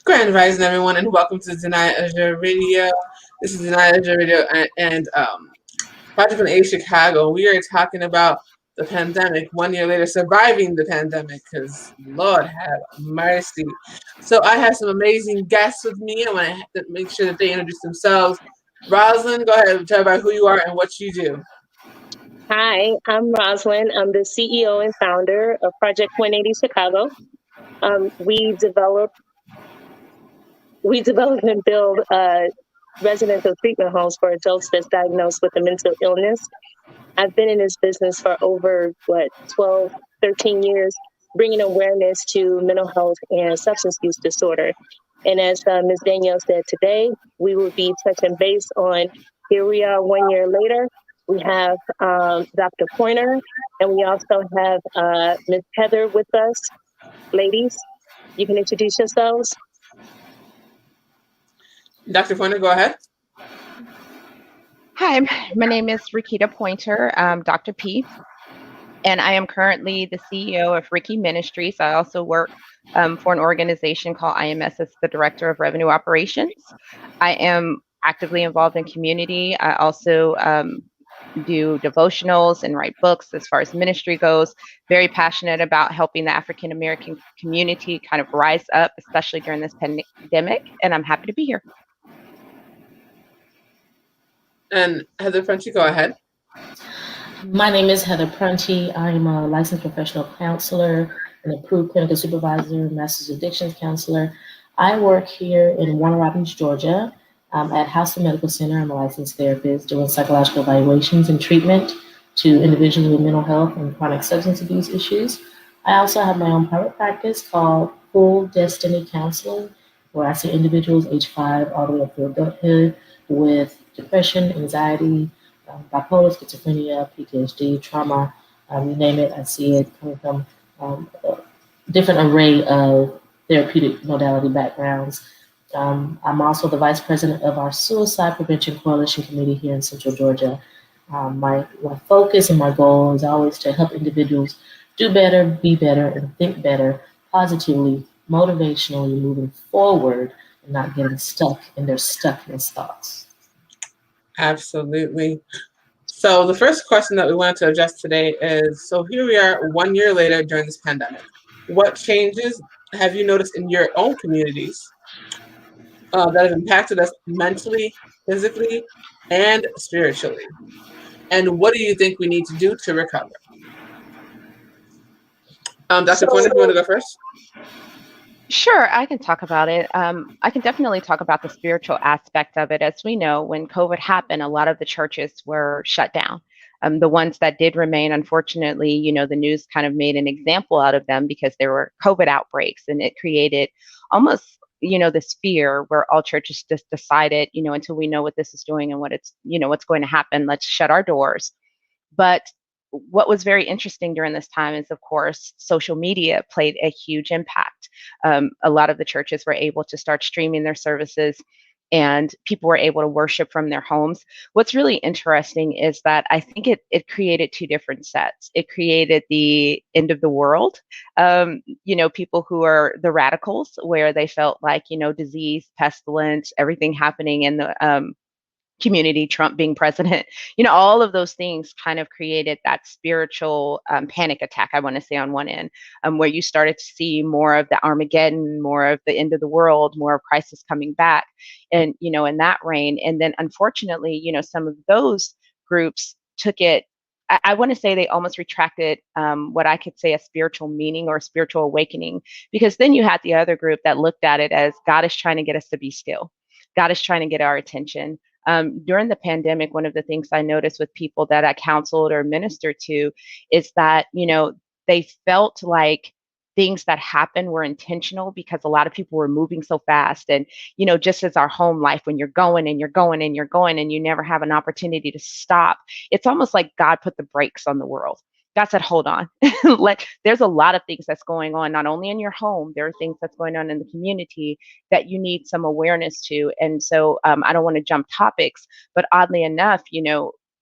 Grand Rising, everyone, and welcome to Danaya Azure Radio. This is Danaya Azure Radio and Project from A Chicago. We are talking about the pandemic. 1 year later, surviving the pandemic, because Lord have mercy. So I have some amazing guests with me. I want to have to make sure that they introduce themselves. Rosalind, go ahead and tell about who you are and what you do. Hi, I'm Rosalind. I'm the CEO and founder of Project 180 Chicago. We develop and build residential treatment homes for adults that's diagnosed with a mental illness. I've been in this business for over 12, 13 years, bringing awareness to mental health and substance use disorder. And as Ms. Danielle said today, we will be touching base on here we are 1 year later. We have Dr. Pointer, and we also have Ms. Heather with us. Ladies, you can introduce yourselves. Dr. Pointer, go ahead. Hi, my name is Rikita Pointer, Dr. P, and I am currently the CEO of Ricky Ministries. I also work for an organization called IMS as the Director of Revenue Operations. I am actively involved in community. I also do devotionals and write books as far as ministry goes. Very passionate about helping the African American community kind of rise up, especially during this pandemic, and I'm happy to be here. And Heather Frenchy, go ahead. My name is Heather Prunty. I'm a licensed professional counselor, an approved clinical supervisor, master's addictions counselor. I work here in Warner Robins, Georgia, at House Medical Center. I'm a licensed therapist doing psychological evaluations and treatment to individuals with mental health and chronic substance abuse issues. I also have my own private practice called Full Destiny Counseling, where I see individuals age 5 all the way up to adulthood with depression, anxiety, bipolar, schizophrenia, PTSD, trauma, you name it, I see it coming from a different array of therapeutic modality backgrounds. I'm also the vice president of our Suicide Prevention Coalition Committee here in Central Georgia. My focus and my goal is always to help individuals do better, be better, and think better, positively, motivationally moving forward and not getting stuck in their stuckness thoughts. Absolutely. So the first question that we wanted to address today is, so here we are 1 year later during this pandemic. What changes have you noticed in your own communities that have impacted us mentally, physically, and spiritually? And what do you think we need to do to recover? Dr. Pointer, if you want to go first? Sure, I can talk about it. I can definitely talk about the spiritual aspect of it. As we know, when COVID happened, a lot of the churches were shut down. The ones that did remain, unfortunately, the news kind of made an example out of them because there were COVID outbreaks, and it created almost, this fear where all churches just decided, until we know what this is doing and what it's, what's going to happen, let's shut our doors. But what was very interesting during this time is, of course, social media played a huge impact. A lot of the churches were able to start streaming their services, and people were able to worship from their homes. What's really interesting is that I think it created two different sets. It created the end of the world, people who are the radicals, where they felt like, disease, pestilence, everything happening in the community, Trump being president, all of those things kind of created that spiritual panic attack, I want to say, on one end, where you started to see more of the Armageddon, more of the end of the world, more of crisis coming back, and, in that reign. And then unfortunately, some of those groups took it, I want to say they almost retracted what I could say a spiritual meaning or a spiritual awakening, because then you had the other group that looked at it as God is trying to get us to be still. God is trying to get our attention. During the pandemic, one of the things I noticed with people that I counseled or ministered to is that, they felt like things that happened were intentional because a lot of people were moving so fast. And, just as our home life, when you're going and you're going and you're going and you never have an opportunity to stop, it's almost like God put the brakes on the world. God said, hold on. There's a lot of things that's going on, not only in your home, there are things that's going on in the community that you need some awareness to. And so I don't want to jump topics, but oddly enough,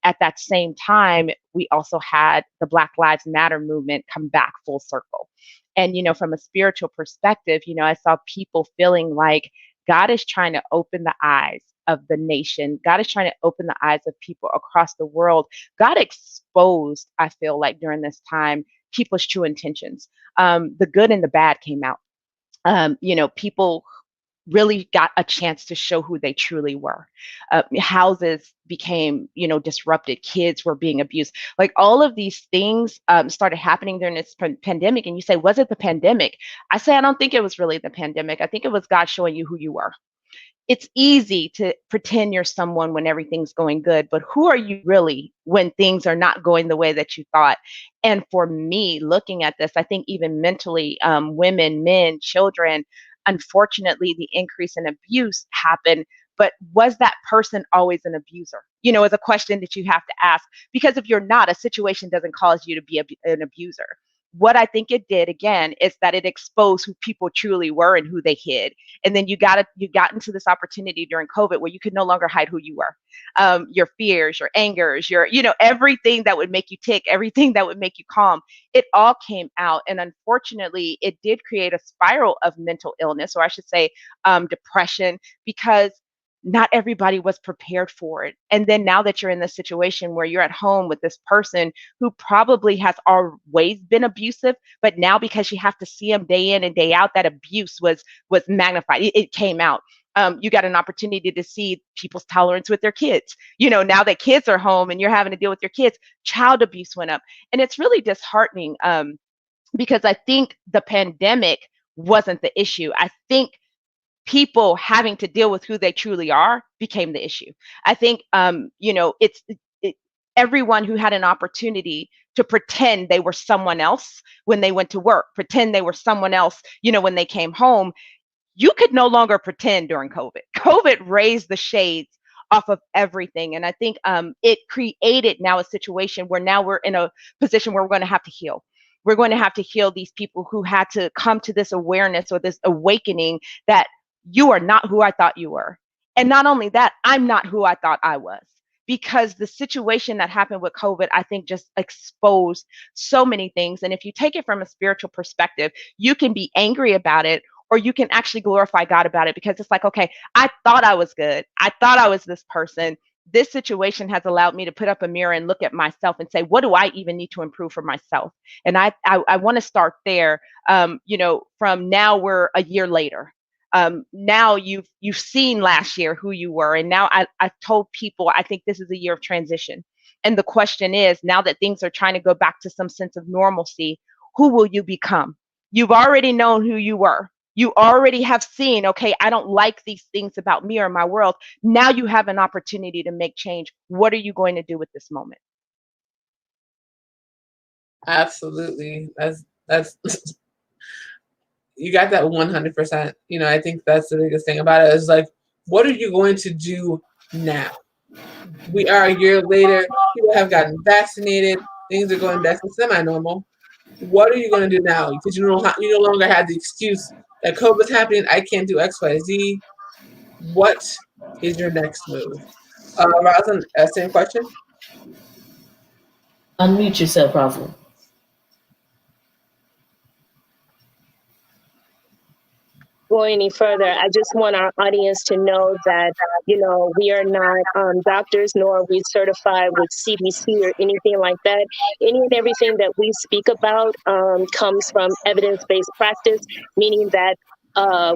at that same time, we also had the Black Lives Matter movement come back full circle. And, from a spiritual perspective, I saw people feeling like God is trying to open the eyes of the nation. God is trying to open the eyes of people across the world. God exposed, I feel like, during this time, people's true intentions. The good and the bad came out. People really got a chance to show who they truly were. Houses became, disrupted. Kids were being abused. Like all of these things started happening during this pandemic. And you say, was it the pandemic? I say, I don't think it was really the pandemic. I think it was God showing you who you were. It's easy to pretend you're someone when everything's going good, but who are you really when things are not going the way that you thought? And for me, looking at this, I think even mentally, women, men, children, unfortunately, the increase in abuse happened. But was that person always an abuser? Is a question that you have to ask, because if you're not, a situation doesn't cause you to be an abuser. What I think it did, again, is that it exposed who people truly were and who they hid. And then you got into this opportunity during COVID where you could no longer hide who you were. Your fears, your angers, your, everything that would make you tick, everything that would make you calm, it all came out. And unfortunately, it did create a spiral of mental illness, or I should say depression, because not everybody was prepared for it. And then now that you're in this situation where you're at home with this person who probably has always been abusive, but now because you have to see them day in and day out, that abuse was magnified. It came out. You got an opportunity to see people's tolerance with their kids. Now that kids are home and you're having to deal with your kids, child abuse went up. And it's really disheartening because I think the pandemic wasn't the issue. I think people having to deal with who they truly are became the issue. I think, everyone who had an opportunity to pretend they were someone else when they went to work, pretend they were someone else, when they came home, you could no longer pretend during COVID. COVID raised the shades off of everything. And I think it created now a situation where now we're in a position where we're going to have to heal. We're going to have to heal these people who had to come to this awareness or this awakening that you are not who I thought you were. And not only that, I'm not who I thought I was. Because the situation that happened with COVID, I think just exposed so many things. And if you take it from a spiritual perspective, you can be angry about it, or you can actually glorify God about it, because it's like, okay, I thought I was good. I thought I was this person. This situation has allowed me to put up a mirror and look at myself and say, what do I even need to improve for myself? And I want to start there. From now we're a year later. Now you've seen last year who you were, and now I've told people I think this is a year of transition. And the question is, now that things are trying to go back to some sense of normalcy, who will you become? You've already known who you were. You already have seen, okay, I don't like these things about me or my world. Now you have an opportunity to make change. What are you going to do with this moment? Absolutely. That's you got that 100%. I think that's the biggest thing about it is like, what are you going to do now? We are a year later. People have gotten vaccinated. Things are going back to semi-normal. What are you going to do now? Because you no longer have the excuse that COVID's happening. I can't do X, Y, Z. What is your next move? Rosalind, same question. Unmute yourself, Rosalind. Go any further, I just want our audience to know that, we are not doctors, nor are we certified with CDC or anything like that. Any and everything that we speak about comes from evidence-based practice, meaning that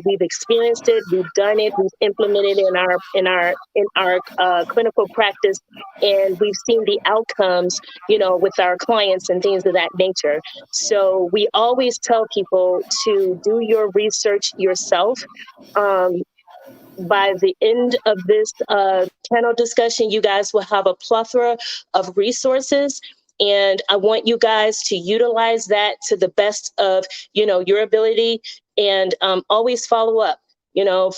we've experienced it, we've done it, we've implemented it in our clinical practice, and we've seen the outcomes, with our clients and things of that nature. So we always tell people to do your research yourself. By the end of this panel discussion, you guys will have a plethora of resources. And I want you guys to utilize that to the best of, your ability, and always follow up.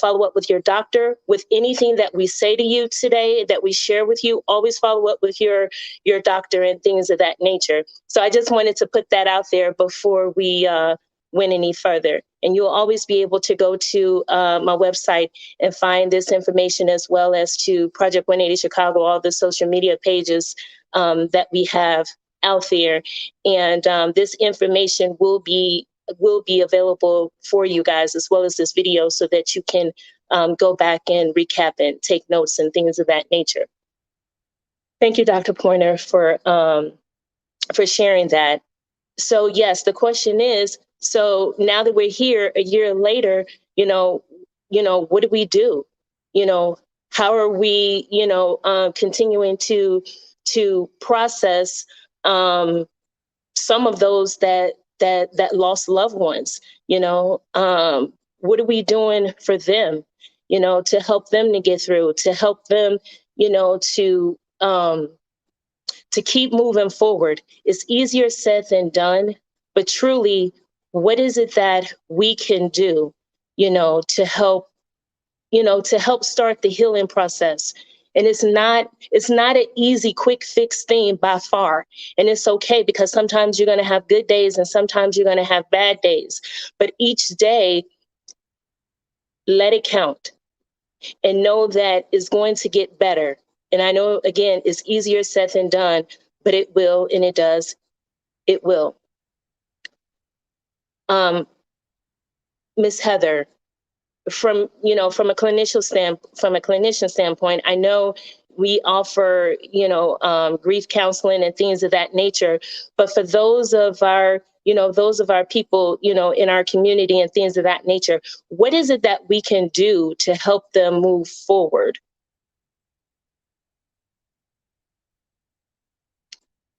Follow up with your doctor, with anything that we say to you today, that we share with you. Always follow up with your doctor and things of that nature. So I just wanted to put that out there before we went any further. And you'll always be able to go to my website and find this information, as well as to Project 180 Chicago, all the social media pages that we have out there. And this information will be available for you guys, as well as this video, so that you can go back and recap and take notes and things of that nature. Thank you, Dr. Pointer, for sharing that. So yes, the question is, so now that we're here a year later, what do we do? How are we, continuing to process some of those that lost loved ones? What are we doing for them? To help them to get through, to help them, to keep moving forward. It's easier said than done, but truly, what is it that we can do, to help, start the healing process? And it's not an easy, quick fix thing by far. And it's okay, because sometimes you're going to have good days and sometimes you're going to have bad days. But each day, let it count and know that it's going to get better. And I know, again, it's easier said than done, but it will, and it does. It will. Miss Heather, from a clinician standpoint, I know we offer, grief counseling and things of that nature. But for those of our people, in our community and things of that nature, what is it that we can do to help them move forward?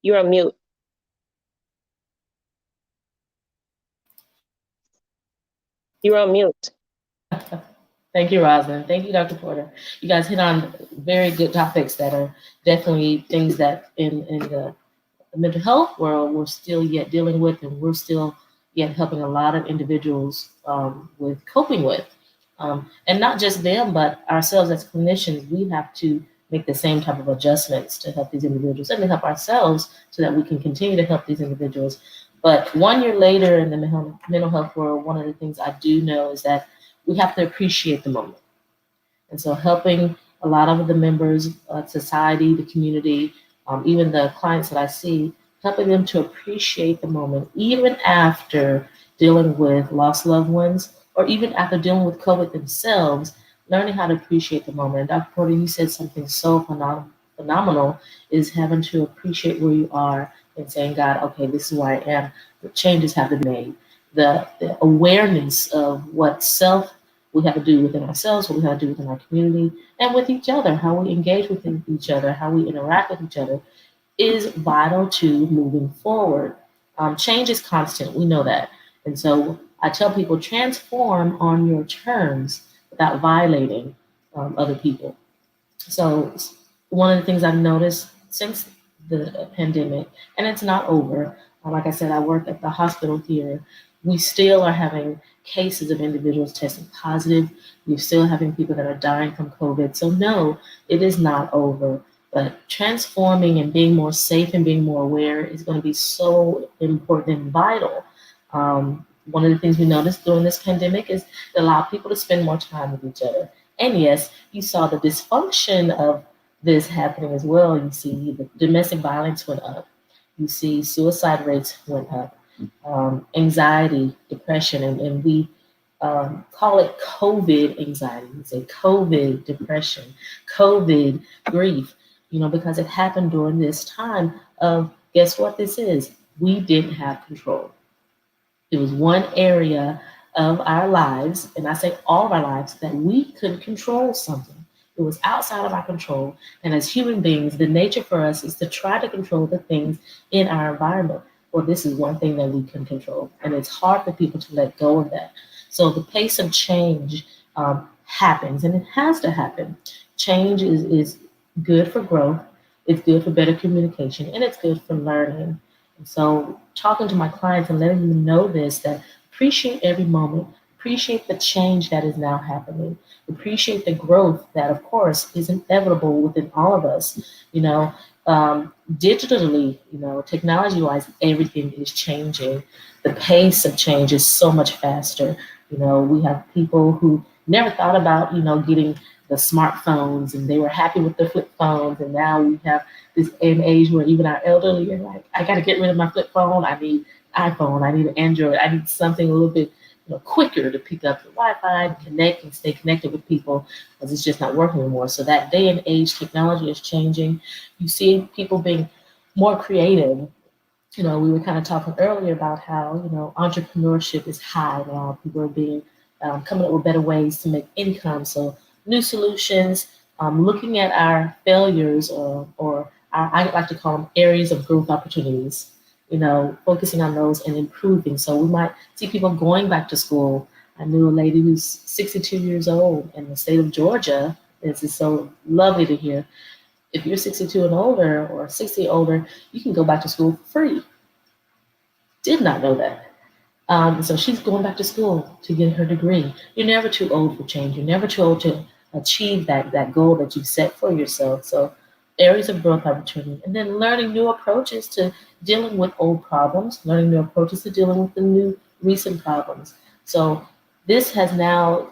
You're on mute. You're on mute. Thank you, Rosalind. Thank you, Dr. Porter. You guys hit on very good topics that are definitely things that in the mental health world we're still yet dealing with, and we're still yet helping a lot of individuals with coping with. And not just them, but ourselves as clinicians, we have to make the same type of adjustments to help these individuals and to help ourselves so that we can continue to help these individuals. But 1 year later in the mental health world, one of the things I do know is that we have to appreciate the moment. And so helping a lot of the members of society, the community, even the clients that I see, helping them to appreciate the moment, even after dealing with lost loved ones, or even after dealing with COVID themselves, learning how to appreciate the moment. And Dr. Porter, you said something so phenomenal, is having to appreciate where you are and saying, God, okay, this is where I am. The changes have to be made. The awareness of what we have to do within ourselves, what we have to do within our community, and with each other, how we engage with each other, how we interact with each other, is vital to moving forward. Change is constant, we know that. And so I tell people, transform on your terms without violating other people. So one of the things I've noticed since the pandemic, and it's not over, like I said, I work at the hospital here, we still are having cases of individuals testing positive. We're still having people that are dying from COVID. So no, it is not over. But transforming and being more safe and being more aware is going to be so important and vital. One of the things we noticed during this pandemic is it allowed people to spend more time with each other. And yes, you saw the dysfunction of this happening as well. You see the domestic violence went up. You see suicide rates went up. Anxiety, depression, and we call it COVID anxiety. We say COVID depression, COVID grief, because it happened during this time of, guess what this is? We didn't have control. It was one area of our lives, and I say all of our lives, that we couldn't control something. It was outside of our control. And as human beings, the nature for us is to try to control the things in our environment. Well, this is one thing that we can control. And it's hard for people to let go of that. So the pace of change happens, and it has to happen. Change is good for growth. It's good for better communication, and it's good for learning. And so talking to my clients and letting them know this, that appreciate every moment, Appreciate the change that is now happening. Appreciate the growth that, of course, is inevitable within all of us. You know, digitally, technology-wise, everything is changing. The pace of change is so much faster. We have people who never thought about, getting the smartphones, and they were happy with the flip phones, and now we have this an age where even our elderly are like, I got to get rid of my flip phone. I need iPhone. I need an Android. I need something a little bit quicker to pick up the Wi-Fi, connect and stay connected with people, because it's just not working anymore. So that day and age, technology is changing. You see people being more creative. We were kind of talking earlier about how, entrepreneurship is high now. People are being coming up with better ways to make income. So new solutions, looking at our failures or our, I like to call them areas of growth opportunities, focusing on those and improving. So we might see people going back to school. I knew a lady who's 62 years old in the state of Georgia. This is so lovely to hear. If you're 62 and older or 60 older, you can go back to school for free. Did not know that. So she's going back to school to get her degree. You're never too old for change. You're never too old to achieve that goal that you've set for yourself. So areas of growth opportunity, and then learning new approaches to dealing with old problems, learning new approaches to dealing with the new recent problems. So this has now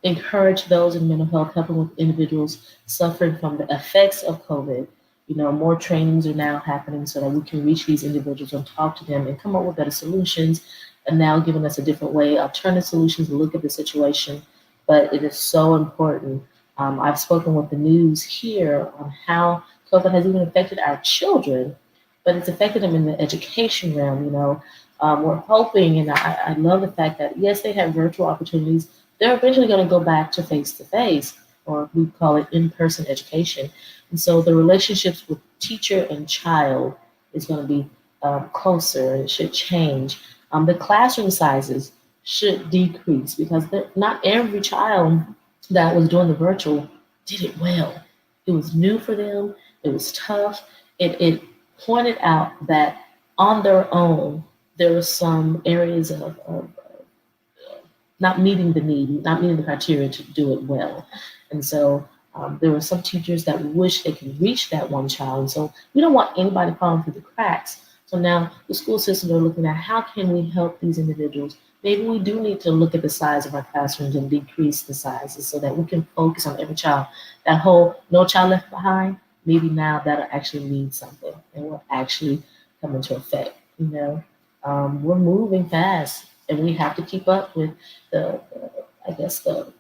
encouraged those in mental health, helping with individuals suffering from the effects of COVID. More trainings are now happening so that we can reach these individuals and talk to them and come up with better solutions, and now giving us a different way, alternative solutions to look at the situation. But it is so important. I've spoken with the news here on how COVID has even affected our children, but it's affected them in the education realm. We're hoping, and I love the fact that, yes, they have virtual opportunities. They're eventually going to go back to face-to-face, or we call it in-person education. And so the relationships with teacher and child is going to be closer, and it should change. The classroom sizes should decrease, because not every child that was doing the virtual did it well. It was new for them. It was tough. It pointed out that on their own, there were some areas of not meeting the need, not meeting the criteria to do it well. And so there were some teachers that wish they could reach that one child. And so we don't want anybody falling through the cracks. So now the school systems are looking at, how can we help these individuals? Maybe we do need to look at the size of our classrooms and decrease the sizes so that we can focus on every child. That whole no child left behind, maybe now that'll actually mean something and will actually come into effect. We're moving fast, and we have to keep up with the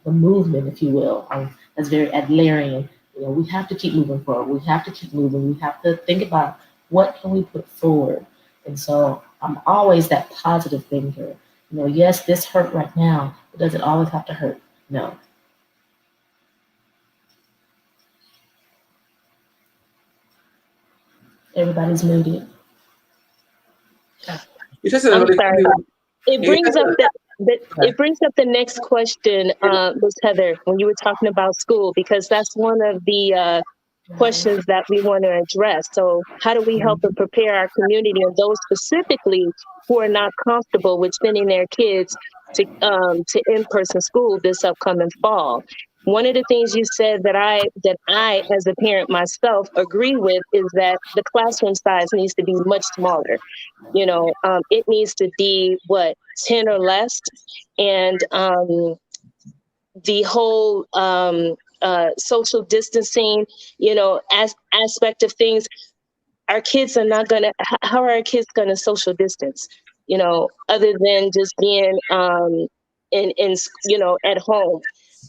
movement, if you will. That's very Adlerian. We have to keep moving forward. We have to keep moving. We have to think about, what can we put forward? And so I'm always that positive thinker. Yes, this hurt right now, but does it always have to hurt? No. Everybody's muted. You just said a really sorry. cool. It brings up the next question, Ms. Heather, when you were talking about school, because that's one of the questions that we want to address. So how do we help and prepare our community and those specifically who are not comfortable with sending their kids to in-person school this upcoming fall? One of the things you said that I as a parent myself agree with is that the classroom size needs to be much smaller. It needs to be 10 or less, and the whole social distancing, aspect of things. Our kids are not gonna. How are our kids gonna social distance? Other than just being in at home.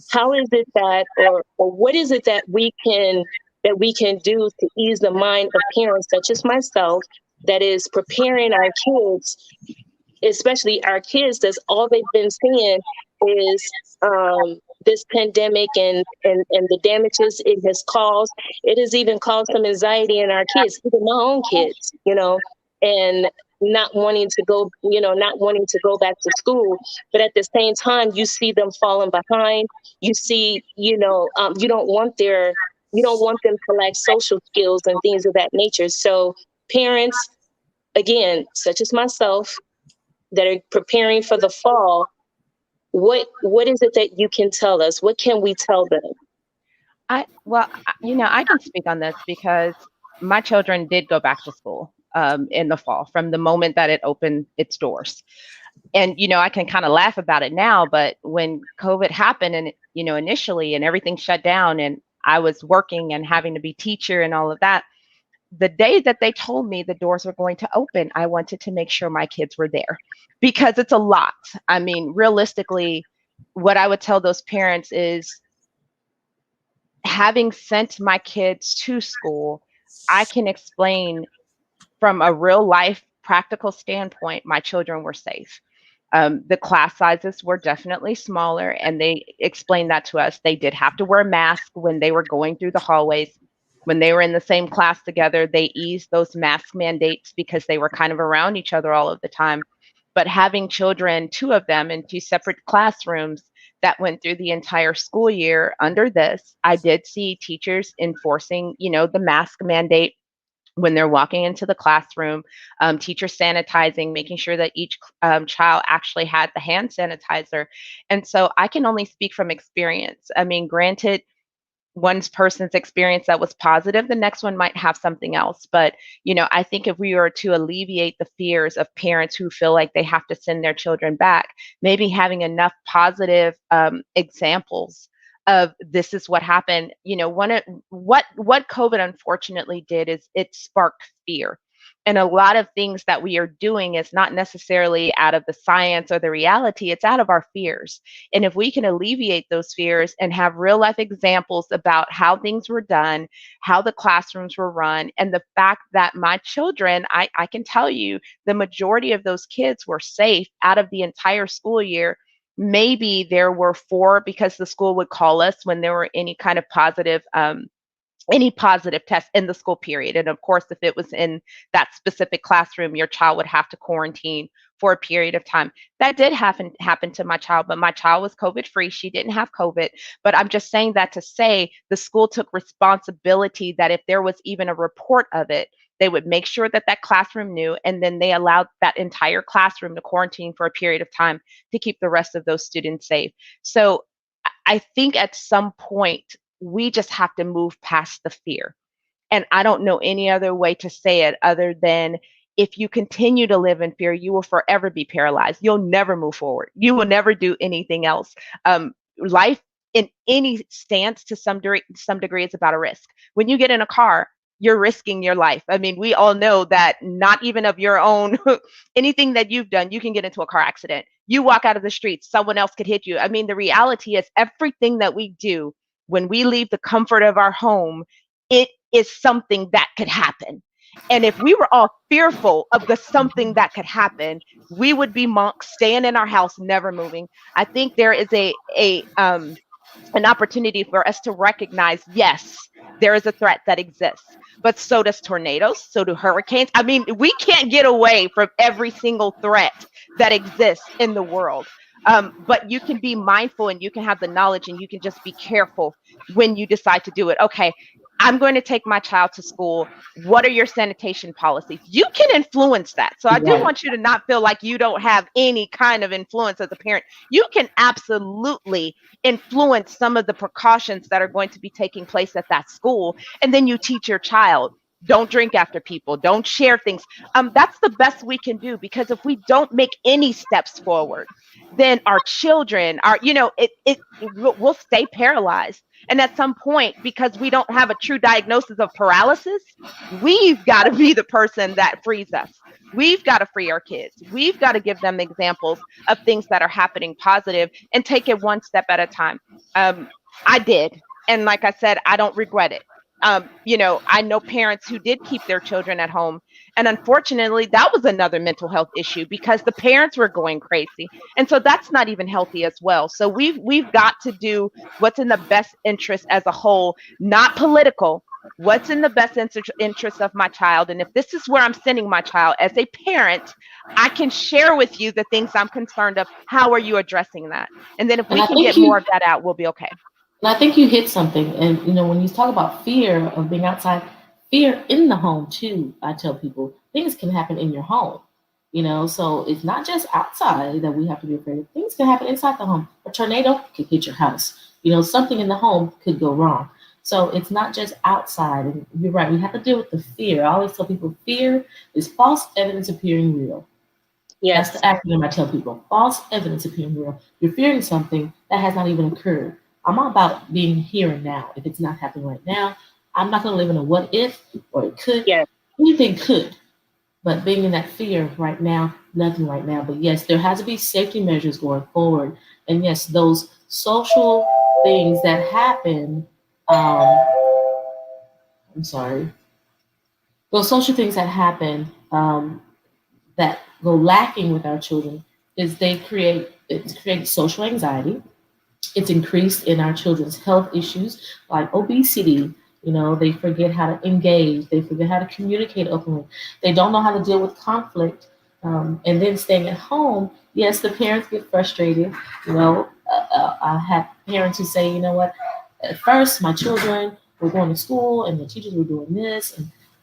How is it that, or what is it that we can do to ease the mind of parents such as myself, that is preparing our kids, especially our kids, that's all they've been seeing is this pandemic and the damages it has caused. It has even caused some anxiety in our kids, even my own kids, and not wanting to go, back to school. But at the same time, you see them falling behind. You see, you don't want them to lack social skills and things of that nature. So parents, again, such as myself, that are preparing for the fall, What is it that you can tell us? What can we tell them? I can speak on this because my children did go back to school in the fall from the moment that it opened its doors. And, I can kind of laugh about it now, but when COVID happened and, initially and everything shut down and I was working and having to be teacher and all of that, the day that they told me the doors were going to open, I wanted to make sure my kids were there because it's a lot. I mean, realistically, what I would tell those parents is having sent my kids to school, I can explain from a real life practical standpoint, my children were safe. The class sizes were definitely smaller, and they explained that to us. They did have to wear a mask when they were going through the hallways. When they were in the same class together, they eased those mask mandates because they were kind of around each other all of the time. But having children, two of them in two separate classrooms that went through the entire school year under this, I did see teachers enforcing, the mask mandate when they're walking into the classroom, teachers sanitizing, making sure that each child actually had the hand sanitizer. And so I can only speak from experience. I mean, granted, one person's experience that was positive, the next one might have something else. But, I think if we were to alleviate the fears of parents who feel like they have to send their children back, maybe having enough positive examples of this is what happened. What COVID unfortunately did is it sparked fear. And a lot of things that we are doing is not necessarily out of the science or the reality, it's out of our fears. And if we can alleviate those fears and have real life examples about how things were done, how the classrooms were run, and the fact that my children, I can tell you, the majority of those kids were safe out of the entire school year. Maybe there were 4 because the school would call us when there were any kind of positive test in the school period. And of course, if it was in that specific classroom, your child would have to quarantine for a period of time. That did happen to my child, but my child was COVID free. She didn't have COVID. But I'm just saying that to say the school took responsibility that if there was even a report of it, they would make sure that that classroom knew, and then they allowed that entire classroom to quarantine for a period of time to keep the rest of those students safe. So I think at some point, we just have to move past the fear. And I don't know any other way to say it other than if you continue to live in fear, you will forever be paralyzed. You'll never move forward. You will never do anything else. Life in any stance to some degree is about a risk. When you get in a car, you're risking your life. I mean, we all know that not even of your own, anything that you've done, you can get into a car accident. You walk out of the street, someone else could hit you. I mean, the reality is everything that we do when we leave the comfort of our home, it is something that could happen. And if we were all fearful of the something that could happen, we would be monks staying in our house, never moving. I think there is an opportunity for us to recognize, yes, there is a threat that exists, but so does tornadoes, so do hurricanes. I mean, we can't get away from every single threat that exists in the world. But you can be mindful and you can have the knowledge and you can just be careful when you decide to do it. Okay, I'm going to take my child to school. What are your sanitation policies? You can influence that. So I do want you to not feel like you don't have any kind of influence as a parent. You can absolutely influence some of the precautions that are going to be taking place at that school. And then you teach your child, don't drink after people, don't share things. That's the best we can do, because if we don't make any steps forward, then our children are, we'll stay paralyzed. And at some point, because we don't have a true diagnosis of paralysis, we've got to be the person that frees us. We've got to free our kids. We've got to give them examples of things that are happening positive and take it one step at a time. I did. And like I said, I don't regret it. I know parents who did keep their children at home. And unfortunately, that was another mental health issue because the parents were going crazy. And so that's not even healthy as well. So we've got to do what's in the best interest as a whole, not political. What's in the best interest of my child? And if this is where I'm sending my child as a parent, I can share with you the things I'm concerned of. How are you addressing that? And then if we can get more of that out, we'll be okay. And I think you hit something. And, when you talk about fear of being outside, fear in the home too, I tell people things can happen in your home. So it's not just outside that we have to be afraid of. Things can happen inside the home. A tornado could hit your house. Something in the home could go wrong. So it's not just outside. And you're right, we have to deal with the fear. I always tell people fear is false evidence appearing real. That's the Yes. acronym I tell people. False evidence appearing real. You're fearing something that has not even occurred. I'm all about being here and now. If it's not happening right now, I'm not going to live in a what if or it could. Yes. Anything could. But being in that fear right now, nothing right now. But yes, there has to be safety measures going forward. And yes, those social things that happen, I'm sorry, those social things that happen that go lacking with our children is it creates social anxiety. It's increased in our children's health issues like obesity. They forget how to engage. They forget how to communicate openly. They don't know how to deal with conflict. And then staying at home, yes, the parents get frustrated. I have parents who say, what, at first my children were going to school and the teachers were doing this.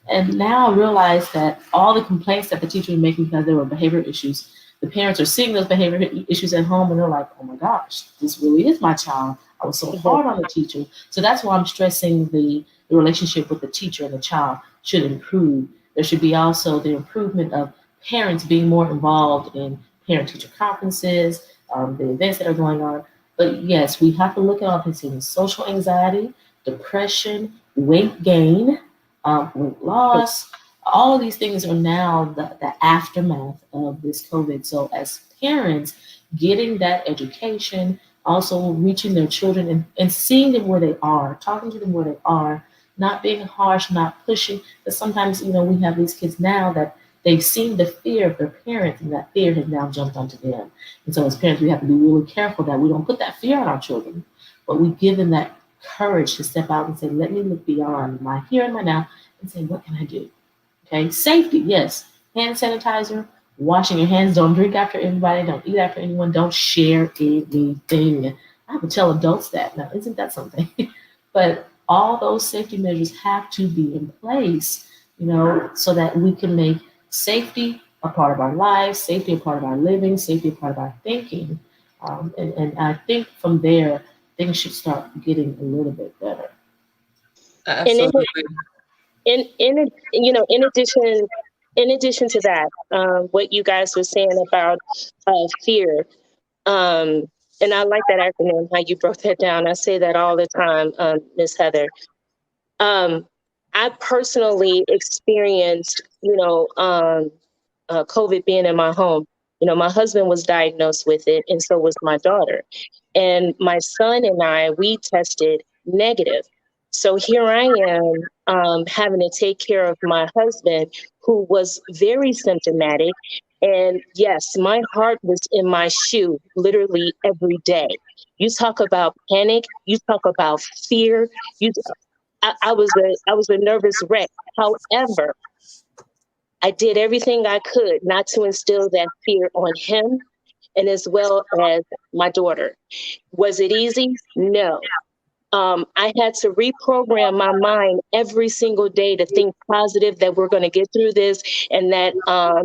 And now I realize that all the complaints that the teachers were making because there were behavior issues, the parents are seeing those behavior issues at home and they're like, oh my gosh, this really is my child. I was so Mhm. hard on the teacher. So that's why I'm stressing the relationship with the teacher and the child should improve. There should be also the improvement of parents being more involved in parent-teacher conferences, the events that are going on. But yes, we have to look at all these things: social anxiety, depression, weight gain, weight loss. All of these things are now the aftermath of this COVID. So as parents, getting that education, also reaching their children and seeing them where they are, talking to them where they are, not being harsh, not pushing. But sometimes, we have these kids now that they've seen the fear of their parents and that fear has now jumped onto them. And so as parents, we have to be really careful that we don't put that fear on our children, but we give them that courage to step out and say, let me look beyond my here and my now and say, what can I do? Okay, safety, yes. Hand sanitizer, washing your hands, don't drink after everybody, don't eat after anyone, don't share anything. I have to tell adults that. Now, isn't that something? But all those safety measures have to be in place, so that we can make safety a part of our lives, safety a part of our living, safety a part of our thinking. And I think from there, things should start getting a little bit better. And Absolutely. in addition to that, what you guys were saying about fear, um, and I like that acronym, how you broke that down. I say that all the time, Miss Heather. Um, I personally experienced, COVID being in my home. My husband was diagnosed with it, and so was my daughter. And my son and I, we tested negative. So here I am, having to take care of my husband, who was very symptomatic. And yes, my heart was in my shoe literally every day. You talk about panic, you talk about fear. You, I was a nervous wreck. However, I did everything I could not to instill that fear on him and as well as my daughter. Was it easy? No. I had to reprogram my mind every single day to think positive, that we're going to get through this and that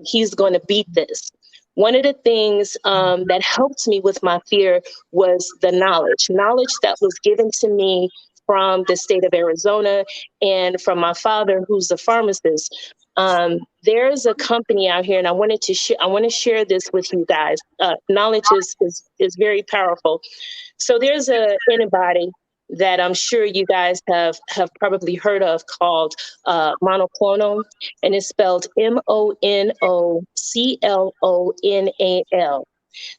he's going to beat this. One of the things that helped me with my fear was the knowledge that was given to me from the state of Arizona and from my father, who's a pharmacist. There's a company out here, and I want to share this with you guys. Knowledge is very powerful. So there's a antibody that I'm sure you guys have probably heard of called monoclonal, and it's spelled monoclonal.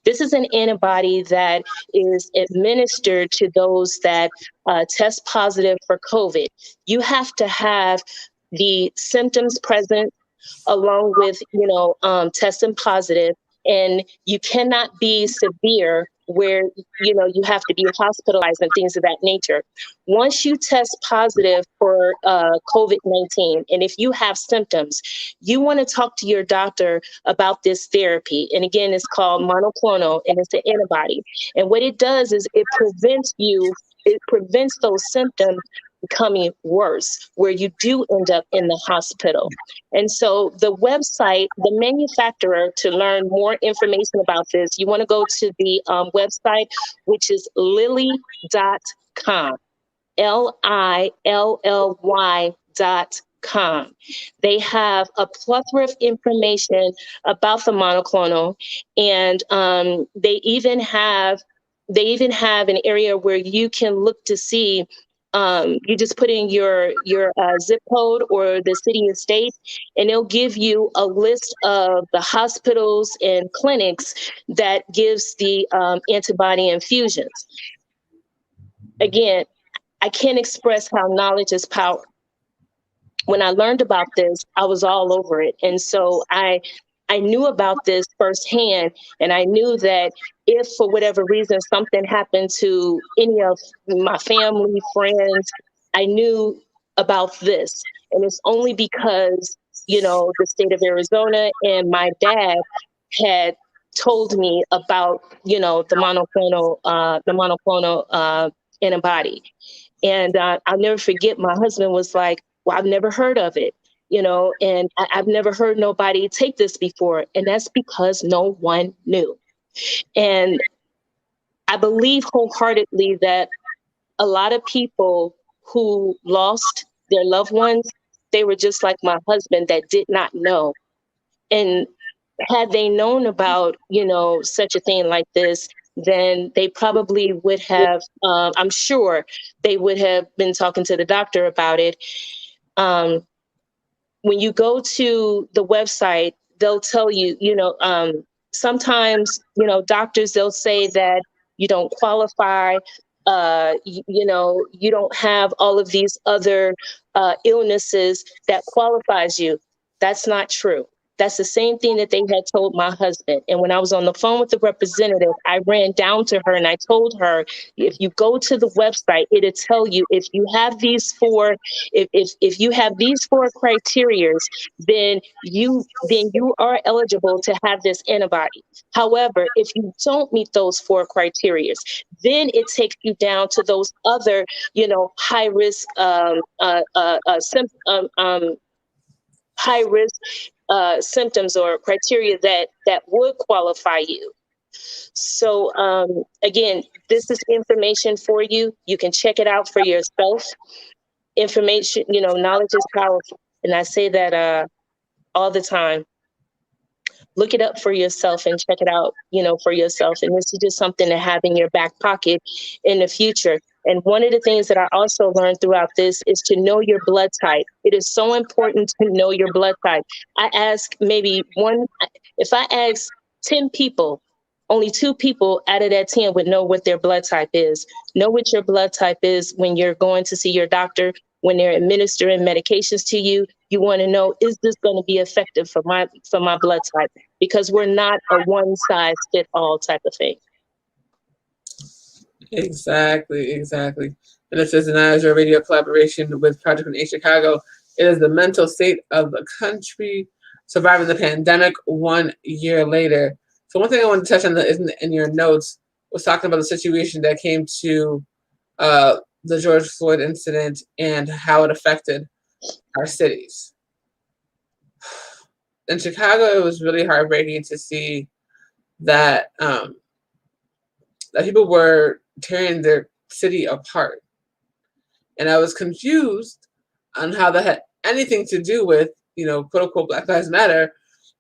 This is an antibody that is administered to those that test positive for COVID. You have to have the symptoms present along with testing positive, and you cannot be severe where you have to be hospitalized and things of that nature. Once you test positive for COVID-19, and if you have symptoms, you want to talk to your doctor about this therapy. And again, it's called monoclonal, and it's an antibody. And what it does is it prevents those symptoms becoming worse, where you do end up in the hospital. And so the website, the manufacturer, to learn more information about this, you want to go to the website, which is lilly.com, LILLY.com. They have a plethora of information about the monoclonal, and they even have an area where you can look to see. You just put in your zip code or the city or state, and it'll give you a list of the hospitals and clinics that gives the antibody infusions. Again, I can't express how knowledge is power. When I learned about this, I was all over it. And so I knew about this firsthand, and I knew that if for whatever reason something happened to any of my family, friends, I knew about this. And it's only because, the state of Arizona and my dad had told me about, the monoclonal antibody. And I'll never forget, my husband was like, well, I've never heard of it, and I've never heard nobody take this before. And that's because no one knew. And I believe wholeheartedly that a lot of people who lost their loved ones, they were just like my husband that did not know. And had they known about, such a thing like this, then they probably would have, I'm sure they would have been talking to the doctor about it. When you go to the website, they'll tell you, sometimes, doctors, they'll say that you don't qualify, you don't have all of these other illnesses that qualifies you. That's not true. That's the same thing that they had told my husband. And when I was on the phone with the representative, I ran down to her and I told her, if you go to the website, it'll tell you if you have these four, if you have these four criteria, then you are eligible to have this antibody. However, if you don't meet those four criteria, then it takes you down to those other, high risk high risk symptoms or criteria that would qualify you. So again, this is information for you. You can check it out for yourself. Information, knowledge is powerful. And I say that all the time. Look it up for yourself and check it out, for yourself. And this is just something to have in your back pocket in the future. And one of the things that I also learned throughout this is to know your blood type. It is so important to know your blood type. If I ask 10 people, only 2 people out of that 10 would know what their blood type is. Know what your blood type is when you're going to see your doctor, when they're administering medications to you. You want to know, is this going to be effective for my blood type? Because we're not a one size fit all type of thing. Exactly. And this is an Azure Radio collaboration with Project A Chicago. It is the mental state of the country surviving the pandemic 1 year later. So one thing I wanted to touch on in your notes was talking about the situation that came to the George Floyd incident and how it affected our cities. In Chicago, it was really heartbreaking to see that that people were tearing their city apart. And I was confused on how that had anything to do with, quote unquote, Black Lives Matter,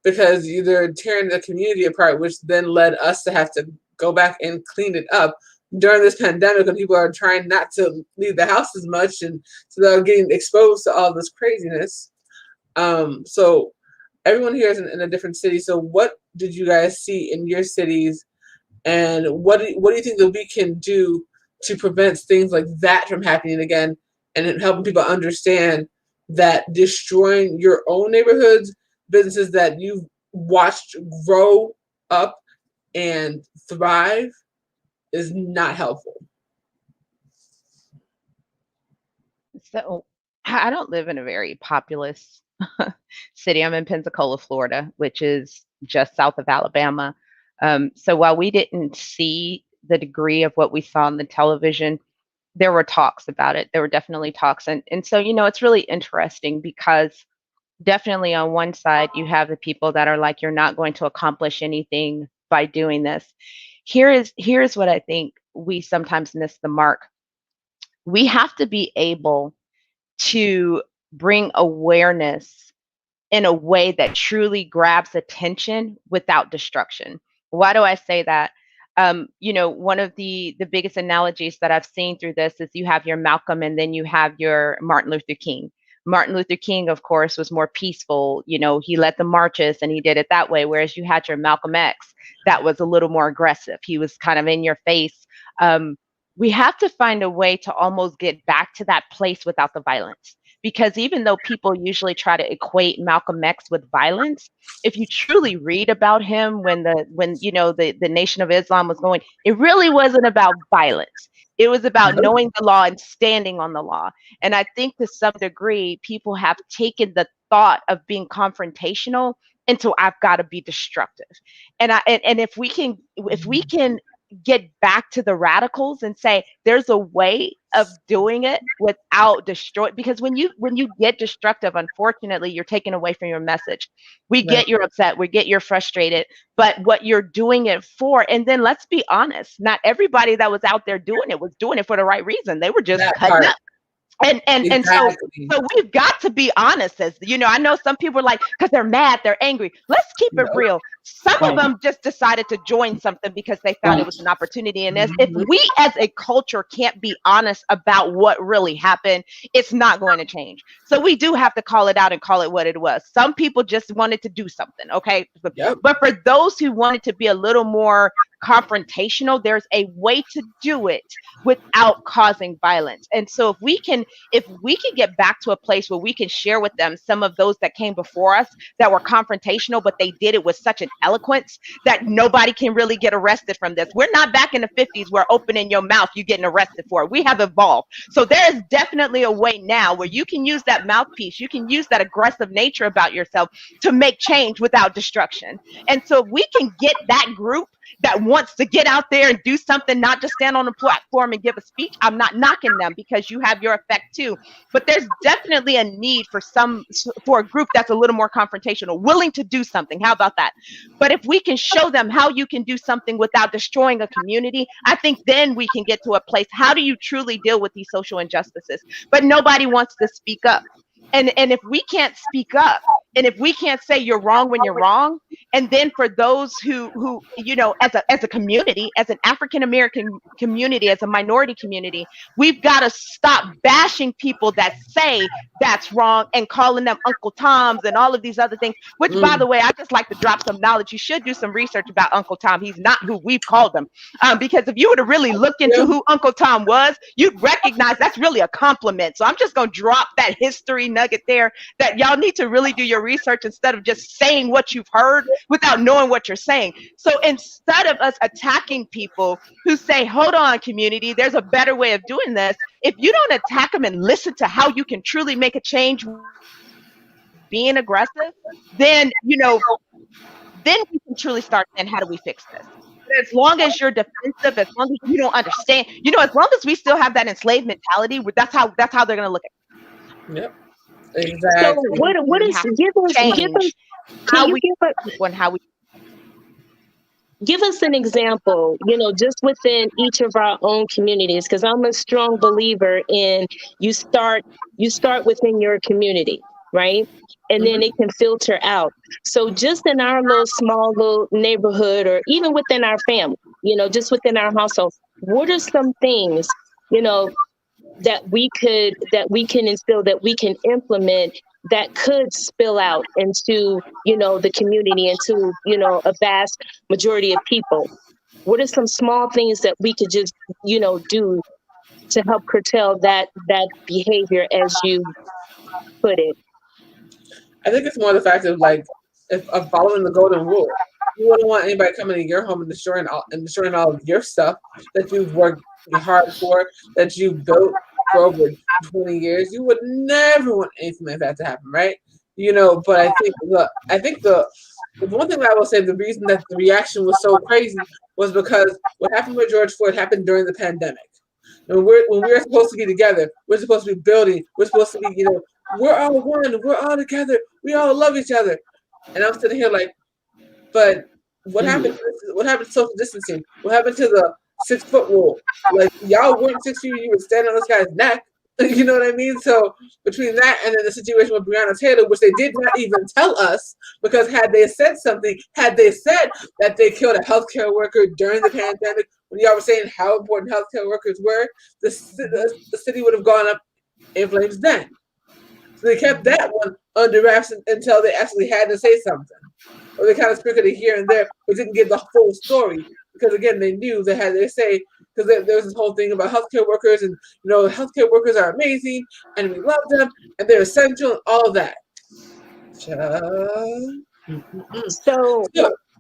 because they're tearing the community apart, which then led us to have to go back and clean it up during this pandemic when people are trying not to leave the house as much. And so they're getting exposed to all this craziness. So everyone here is in a different city. So what did you guys see in your cities? And what do you think that we can do to prevent things like that from happening again, and helping people understand that destroying your own neighborhoods, businesses that you've watched grow up and thrive, is not helpful? So I don't live in a very populous city. I'm in Pensacola, Florida, which is just south of Alabama. So while we didn't see the degree of what we saw on the television, there were talks about it. There were definitely talks. And so, it's really interesting because definitely on one side, you have the people that are like, you're not going to accomplish anything by doing this. Here's what I think we sometimes miss the mark. We have to be able to bring awareness in a way that truly grabs attention without destruction. Why do I say that? One of the biggest analogies that I've seen through this is you have your Malcolm and then you have your Martin Luther King. Martin Luther King, of course, was more peaceful. He led the marches and he did it that way. Whereas you had your Malcolm X that was a little more aggressive. He was kind of in your face. We have to find a way to almost get back to that place without the violence. Because even though people usually try to equate Malcolm X with violence, if you truly read about him when the Nation of Islam was going, it really wasn't about violence. It was about knowing the law and standing on the law. And I think to some degree, people have taken the thought of being confrontational into I've got to be destructive. And if we can get back to the radicals and say there's a way of doing it without destroy, because when you get destructive, unfortunately you're taking away from your message. We get you're upset, we get you're frustrated, but what you're doing it for, and then let's be honest, not everybody that was out there doing it was doing it for the right reason. They were just cutting up. And Exactly. so we've got to be honest. As I know some people are like, because they're mad, they're angry. Let's keep it real. Some of them just decided to join something because they found it was an opportunity. And if we as a culture can't be honest about what really happened, it's not going to change. So we do have to call it out and call it what it was. Some people just wanted to do something, okay? But for those who wanted to be a little more confrontational, there's a way to do it without causing violence. And so if we can get back to a place where we can share with them some of those that came before us that were confrontational, but they did it with such an eloquence that nobody can really get arrested from this. We're not back in the 50s where opening your mouth, you're getting arrested for it. We have evolved. So there is definitely a way now where you can use that mouthpiece, you can use that aggressive nature about yourself to make change without destruction. And so if we can get that group that wants to get out there and do something, not just stand on a platform and give a speech, I'm not knocking them, because you have your effect too. But there's definitely a need for a group that's a little more confrontational, willing to do something. How about that? But if we can show them how you can do something without destroying a community, I think then we can get to a place. How do you truly deal with these social injustices? But nobody wants to speak up. And if we can't speak up, and if we can't say you're wrong when you're wrong, and then for those who as a community, as an African American community, as a minority community, we've got to stop bashing people that say that's wrong and calling them Uncle Toms and all of these other things, which by the way, I just like to drop some knowledge. You should do some research about Uncle Tom. He's not who we've called him. Because if you were to really look into who Uncle Tom was, you'd recognize that's really a compliment. So I'm just going to drop that history nugget there, that y'all need to really do your research instead of just saying what you've heard without knowing what you're saying. So instead of us attacking people who say, hold on, community, there's a better way of doing this, if you don't attack them and listen to how you can truly make a change being aggressive, then then we can truly start saying, how do we fix this? But as long as you're defensive, as long as you don't understand, as long as we still have that enslaved mentality, that's how they're going to look at it. Yep. Exactly. So what is give us an example, just within each of our own communities, because I'm a strong believer in you start within your community, right? And then it can filter out. So just in our small neighborhood, or even within our family, just within our household, what are some things, that we can instill, that we can implement, that could spill out into, the community, into, a vast majority of people? What are some small things that we could just, do to help curtail that behavior, as you put it? I think it's more the fact of of following the golden rule. You wouldn't want anybody coming in your home and destroying all of your stuff that you've worked hard for, that you've built for over 20 years. You would never want anything like that to happen, right? But I think the one thing that I will say, the reason that the reaction was so crazy was because what happened with George Floyd happened during the pandemic. When we're supposed to be together, we're supposed to be building, we're supposed to be, we're all one, we're all together, we all love each other. And I'm sitting here like, but what happened to this? What happened to social distancing? What happened to the 6 foot rule? Like, y'all weren't 6 feet, you were standing on this guy's neck. You know what I mean? So between that and then the situation with Breonna Taylor, which they did not even tell us, because had they said something, had they said that they killed a healthcare worker during the pandemic, when y'all were saying how important healthcare workers were, the city would have gone up in flames then. So they kept that one under wraps until they actually had to say something. Or they kind of sprinkled it here and there, but didn't give the full story. Because again, they knew they had to say, because there was this whole thing about healthcare workers, and healthcare workers are amazing, and we love them, and they're essential, and all of that. So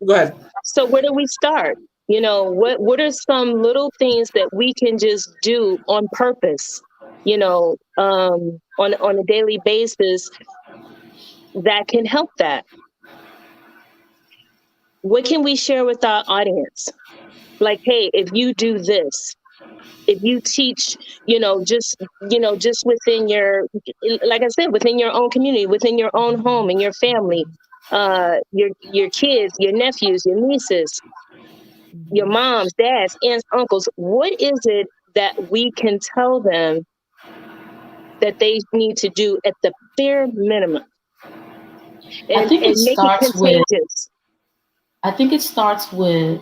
go ahead. So where do we start? What are some little things that we can just do on purpose, on a daily basis that can help that? What can we share with our audience? Like, hey, if you do this, if you teach, just within like I said, within your own community, within your own home, in your family, your kids, your nephews, your nieces, your moms, dads, aunts, uncles, what is it that we can tell them that they need to do at the bare minimum and make it contagious? I think it starts with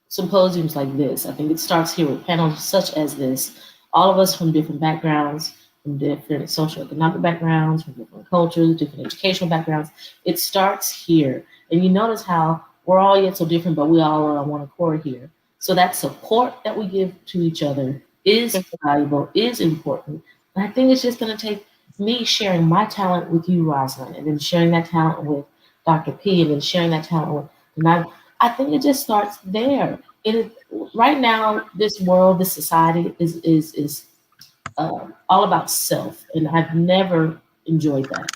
symposiums like this. I think it starts here with panels such as this. All of us from different backgrounds, from different socioeconomic backgrounds, from different cultures, different educational backgrounds. It starts here. And you notice how we're all yet so different, but we all are on one accord here. So that support that we give to each other is valuable, is important. And I think it's just going to take me sharing my talent with you, Rosalind, and then sharing that talent with Dr. P, and then sharing that talent with Danaya. I think it just starts there. Right now, this world, this society is all about self, and I've never enjoyed that.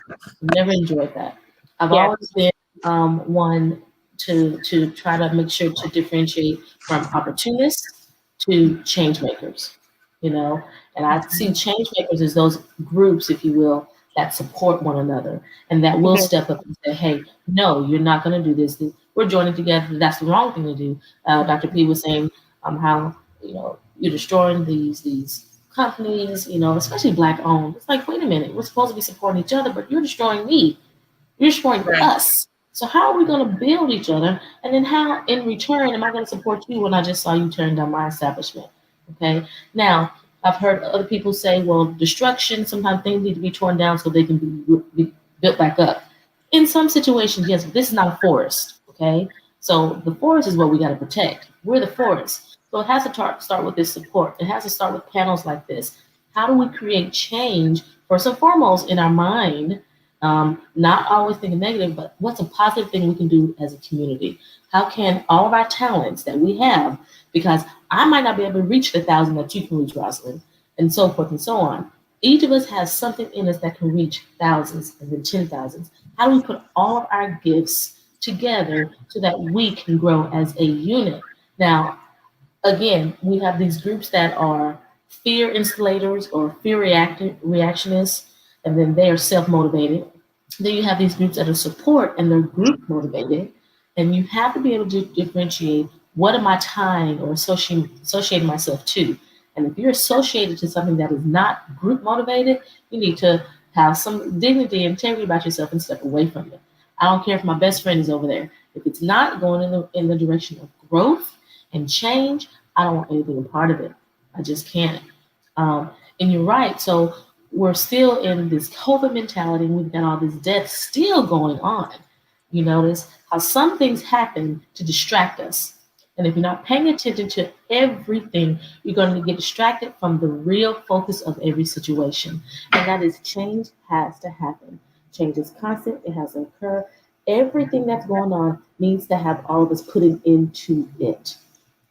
I've always been one to try to make sure to differentiate from opportunists to change makers, and I see change makers as those groups, if you will, that support one another and that will step up and say, hey, no, you're not going to do this. We're joining together. That's the wrong thing to do. Dr. P was saying how, you're destroying these companies, especially Black owned. It's like, wait a minute, we're supposed to be supporting each other, but you're destroying me. You're destroying us. So how are we going to build each other? And then how, in return, am I going to support you when I just saw you turn down my establishment? Okay. Now, I've heard other people say, well, destruction, sometimes things need to be torn down so they can be built back up. In some situations, yes, but this is not a forest. Okay. So the forest is what we got to protect. We're the forest. So it has to start with this support. It has to start with panels like this. How do we create change, first and foremost, in our mind? Not always thinking negative, but what's a positive thing we can do as a community? How can all of our talents that we have, because I might not be able to reach the 1,000 that you can reach, Rosalind, and so forth and so on. Each of us has something in us that can reach thousands and then 10,000s. How do we put all of our gifts together so that we can grow as a unit? Now, again, we have these groups that are fear instillators or fear reactionists, and then they are self-motivated. Then you have these groups that are support and they're group motivated. And you have to be able to differentiate, what am I tying or associating myself to? And if you're associated to something that is not group motivated, you need to have some dignity and integrity about yourself and step away from it. I don't care if my best friend is over there. If it's not going in the direction of growth and change, I don't want anything a part of it. I just can't. And you're right. So we're still in this COVID mentality, and we've got all this death still going on. You notice how some things happen to distract us. And if you're not paying attention to everything, you're going to get distracted from the real focus of every situation. And that is, change has to happen. Change is constant. It has to occur. Everything that's going on needs to have all of us putting into it.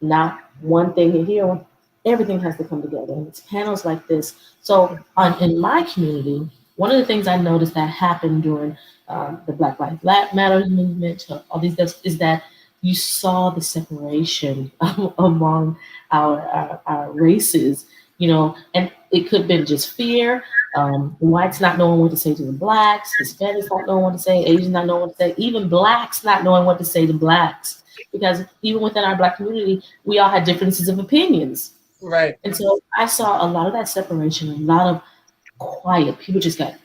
Not one thing here. Everything has to come together. And it's panels like this. So in my community, one of the things I noticed that happened during the Black Lives Matter movement, all these things, is that you saw the separation among our races, and it could have been just fear. Whites not knowing what to say to the blacks, Hispanics not knowing what to say, Asians not knowing what to say, even blacks not knowing what to say to blacks. Because even within our black community, we all had differences of opinions. Right. And so I saw a lot of that separation, a lot of quiet. People just got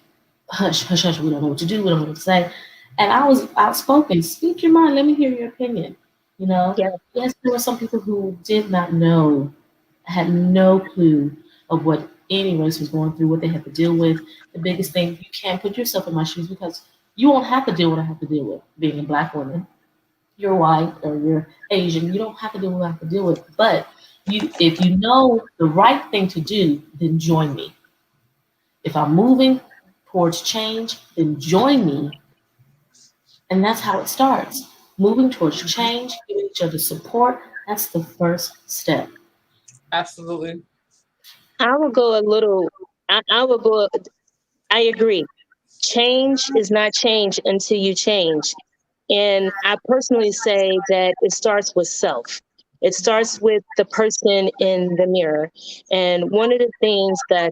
hush, hush, hush. We don't know what to do. We don't know what to say. And I was outspoken. Speak your mind. Let me hear your opinion. Yeah. Yes, there were some people who did not know, had no clue of what any race was going through, what they had to deal with. The biggest thing, you can't put yourself in my shoes because you won't have to deal with what I have to deal with being a black woman. You're white or you're Asian. You don't have to deal with what I have to deal with. But if you know the right thing to do, then join me. If I'm moving towards change, then join me. And that's how it starts. Moving towards change, giving each other support. That's the first step. Absolutely. I will go a little, I will go, I agree. Change is not change until you change. And I personally say that it starts with self. It starts with the person in the mirror. And one of the things that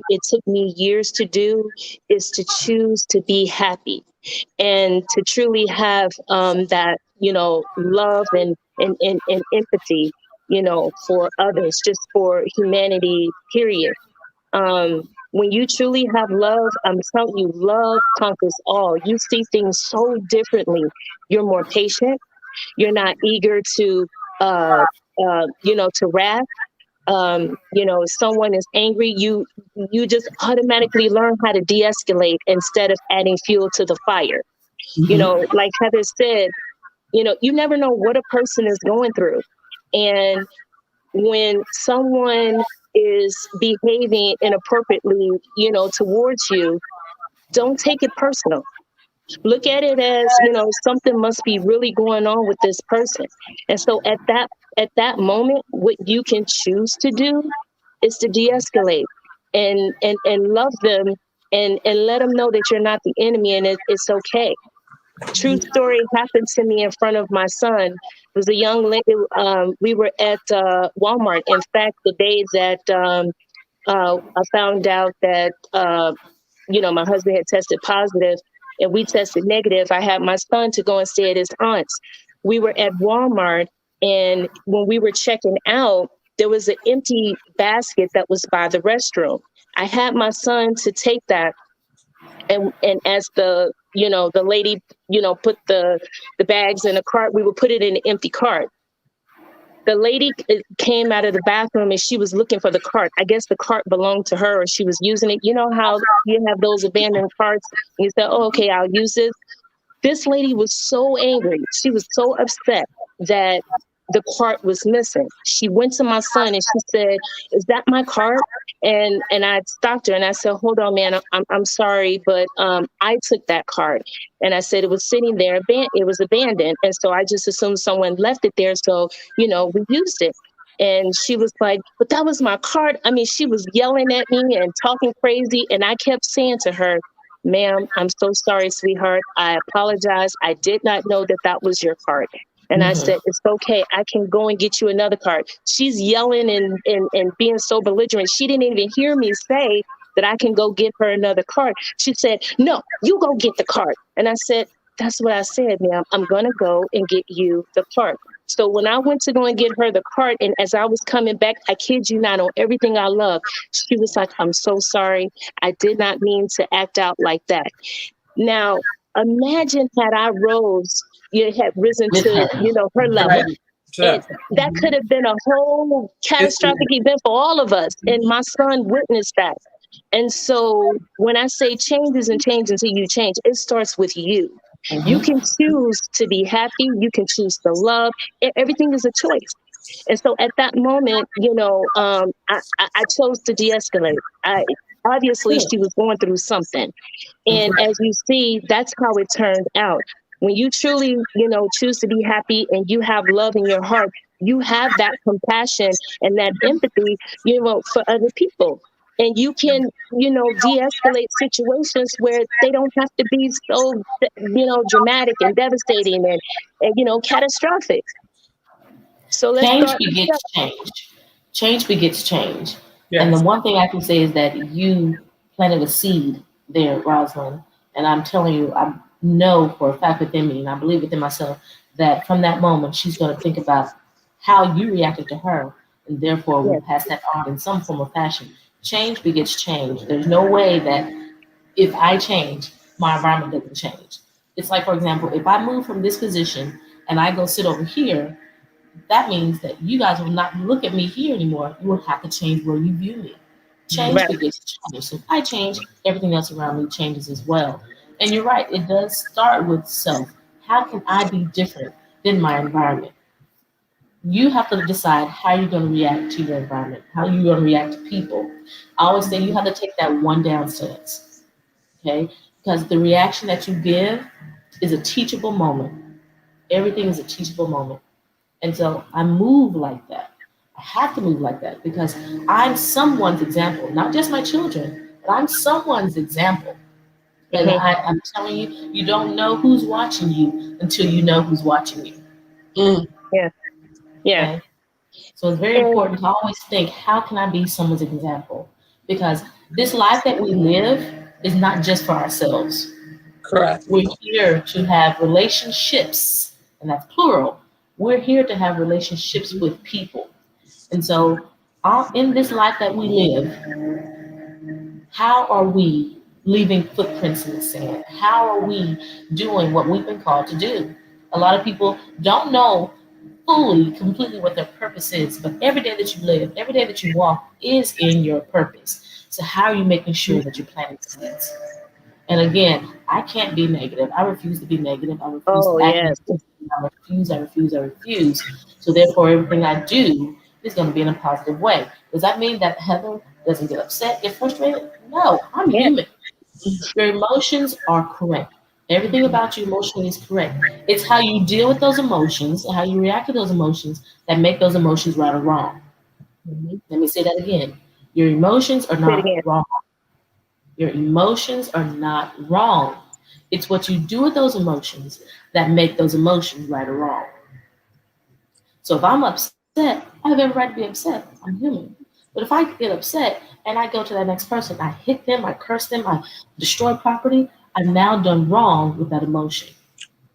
it took me years to do is to choose to be happy and to truly have that, love and empathy, for others, just for humanity, period. When you truly have love, I'm telling you, love conquers all. You see things so differently. You're more patient. You're not eager to, to wrath. If someone is angry, you just automatically learn how to de-escalate instead of adding fuel to the fire. Mm-hmm. Like Heather said, you never know what a person is going through, and when someone is behaving inappropriately, towards you, don't take it personal. Look at it as, something must be really going on with this person. And so at that moment, what you can choose to do is to de-escalate and love them and let them know that you're not the enemy and it's okay. True story happened to me in front of my son. It was a young lady. We were at Walmart. In fact, the day that I found out that my husband had tested positive and we tested negative, I had my son to go and stay at his aunt's. We were at Walmart, and when we were checking out, there was an empty basket that was by the restroom. I had my son to take that, and as the lady put the bags in a cart, we would put it in an empty cart. The lady came out of the bathroom and she was looking for the cart. I guess the cart belonged to her or she was using it. You know how you have those abandoned carts, and you say, oh, okay, I'll use it. This lady was so angry. She was so upset that the cart was missing. She went to my son and she said, "Is that my cart?" And I stopped her and I said, "Hold on, man. I'm sorry, but I took that cart." And I said it was sitting there, it was abandoned, and so I just assumed someone left it there. So we used it. And she was like, "But that was my cart." I mean, she was yelling at me and talking crazy, and I kept saying to her, "Ma'am, I'm so sorry, sweetheart. I apologize. I did not know that that was your card." And I Mm-hmm. said, "It's okay. I can go and get you another card." She's yelling and being so belligerent. She didn't even hear me say that I can go get her another card. She said, "No, you go get the card." And I said, "That's what I said, ma'am. I'm going to go and get you the card." So when I went to go and get her the card, and as I was coming back, I kid you not, on everything I love, she was like, "I'm so sorry. I did not mean to act out like that." Now, imagine had I had risen With to, her. her Right. level. Sure. And that could have been a whole It's, catastrophic event for all of us. And my son witnessed that. And so when I say change isn't change until you change, it starts with you. You Mm-hmm. can choose to be happy. You can choose to love. Everything is a choice. And so at that moment, I chose to de-escalate. Obviously, Good. she was going through something. And Mm-hmm. as you see, that's how it turned out. When you truly, choose to be happy and you have love in your heart, you have that compassion and that empathy, for other people. And you can, de-escalate situations where they don't have to be so, dramatic and devastating and catastrophic. So let's Change start. begets change. Change begets change. And the Yes. one thing I can say is that you planted a seed there, Rosalind. And I'm telling you, I know for a fact within me, and I believe within myself, that from that moment, she's going to think about how you reacted to her, and therefore will Yes, pass that on in some form or fashion. Change begets change. There's no way that if I change, my environment doesn't change. It's like, for example, if I move from this position and I go sit over here, that means that you guys will not look at me here anymore. You will have to change where you view me. Change right. begets change. So if I change, everything else around me changes as well. And you're right, it does start with self. How can I be different than my environment? You have to decide how you're going to react to your environment, how you're going to react to people. I always say you have to take that one down stance, okay? Because the reaction that you give is a teachable moment. Everything is a teachable moment. And so I move like that. I have to move like that because I'm someone's example, not just my children, but I'm someone's example. And Hmm. I'm telling you, you don't know who's watching you until you know who's watching you. Mm. Yeah, yeah. Okay. So it's very And important to always think, how can I be someone's example? Because this life that we live is not just for ourselves. Correct. We're here to have relationships, and that's plural. We're here to have relationships with people. And so, in this life that we live, how are we leaving footprints in the sand? How are we doing what we've been called to do? A lot of people don't know fully, completely what their purpose is, but every day that you live, every day that you walk is in your purpose. So, how are you making sure that you're planting seeds? And again, I can't be negative. I refuse to be negative. I refuse oh to act yes, negative. I refuse. So therefore, everything I do is going to be in a positive way. Does that mean that Heather doesn't get upset, get frustrated? No, I'm yeah. human. Your emotions are correct. Everything about you emotionally is correct. It's how you deal with those emotions, how you react to those emotions that make those emotions right or wrong. Mhm. Let me say that again. Your emotions are Say it not again. wrong. Your emotions are not wrong. It's what you do with those emotions that make those emotions right or wrong. So if I'm upset, I have every right to be upset. I'm human. But if I get upset and I go to that next person, I hit them, I curse them, I destroy property, I've now done wrong with that emotion.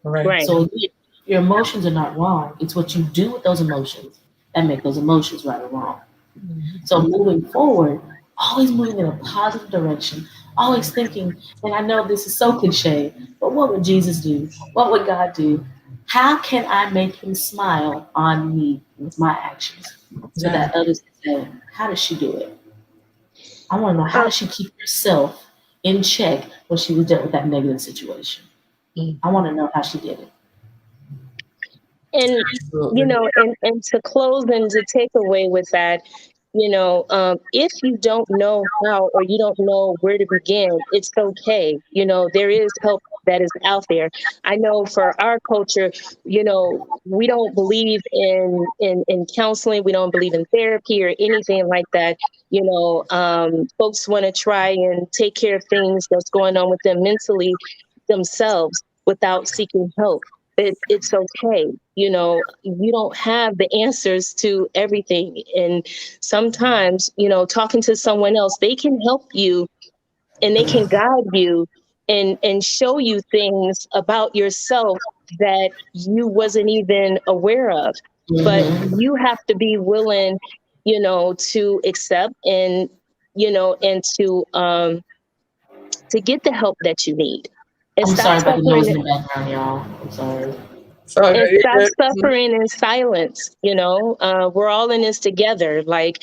Right. Right. So again, your emotions are not wrong. It's what you do with those emotions that make those emotions right or wrong. Mhm. So moving forward, always moving in a positive direction, always thinking, and I know this is so cliche, but what would Jesus do? What would God do? How can I make him smile on me with my actions so Yeah. that others can say, how does she do it? I want to know, how Um, does she keep herself in check when she was dealt with that negative situation? Mm. I want to know how she did it. and Absolutely. and to close and to take away with that, if you don't know how or you don't know where to begin, it's okay. There is help that is out there. I know for our culture, we don't believe in counseling. We don't believe in therapy or anything like that. Folks want to try and take care of things that's going on with them mentally themselves without seeking help. It's okay. You don't have the answers to everything. And sometimes, talking to someone else, they can help you and they can guide you and show you things about yourself that you wasn't even aware of. But Hmm. you have to be willing, to accept and to get the help that you need and I'm stop sorry about the noise suffering in the background, y'all. I'm sorry. So and you're stop good. suffering in silence. We're all in this together. Like